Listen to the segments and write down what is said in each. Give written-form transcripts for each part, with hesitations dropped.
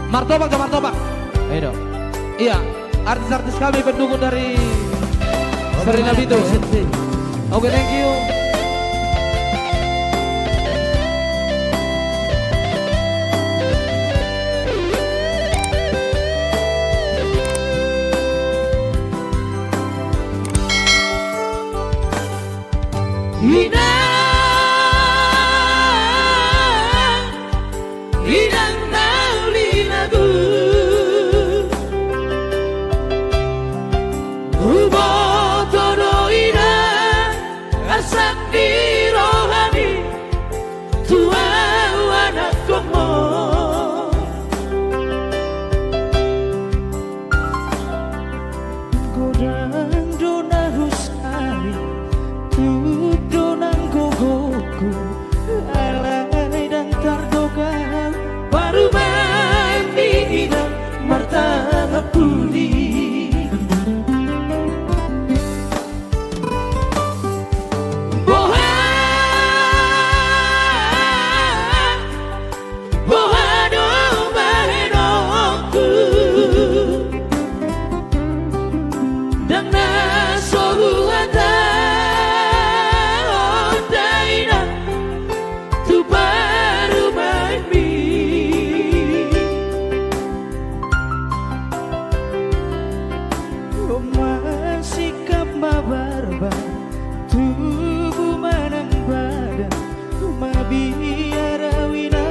Martabak ke martabak. Ayo dong. Iya, artis-artis kami pendukung dari Serena Bitu. Oke, thank you. Hidang nauli lagu Ubotono ina asak di rohani tua anak komo godang dona husari tudonang gogoku alai dan tardoga baru mandi dan martabak puli sikap mabarba tubuh manang badan mabiara wina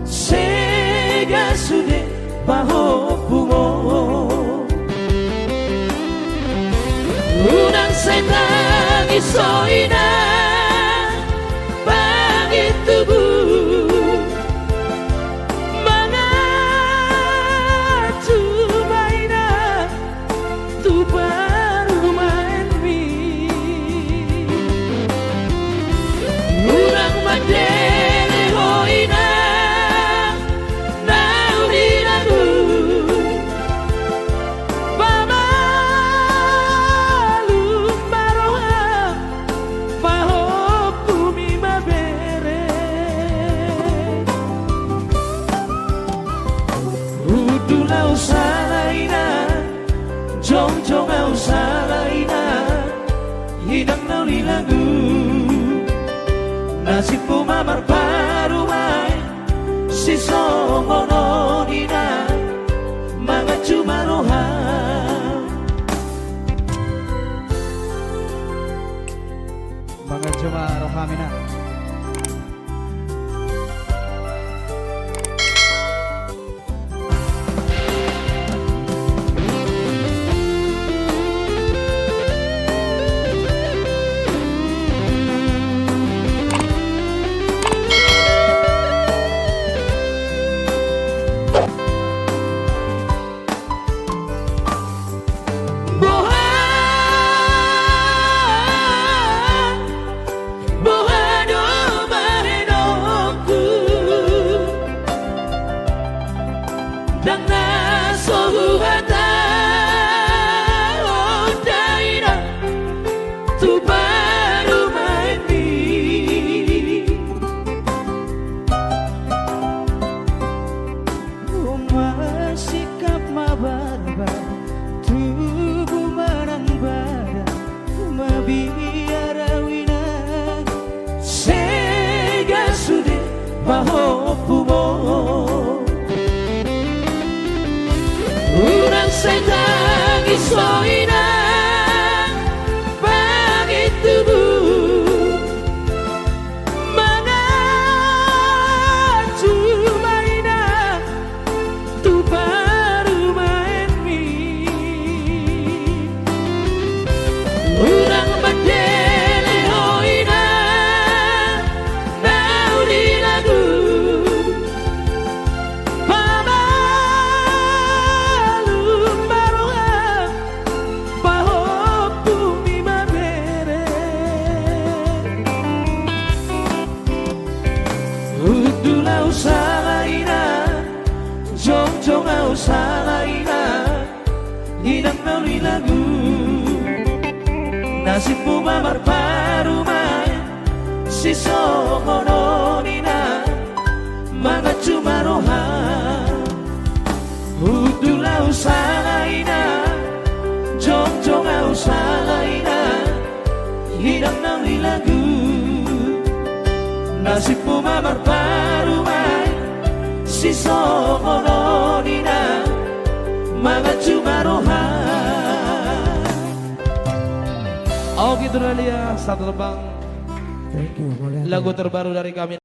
sega sude baho pumo unang setan isoina bagi tubuh Jong-jong au salaina hidang nauli lagu nasib pumamar baru mai si songono dina mga cuma rohan Mga cuma rohamina. dan nasohu hata odaina tu baru mandi sikap mabarba tubuh manang badan mabiara wina sega sude baho pumo urang setan isoina bagi tubuh mengacu maina tu baru main mi urang badele hoina nauli lagu Udulau salaina, jong-jong au salaina, hidang nauli lagu, nasib pumamar baru mai, si songono nina, mga cuma rohan. Nasibmu mamar baru main si somononina Mangat cuma rohan. Oh gitu Dalia, satu tebang Thank you. Boleh. lagu terbaru dari kami.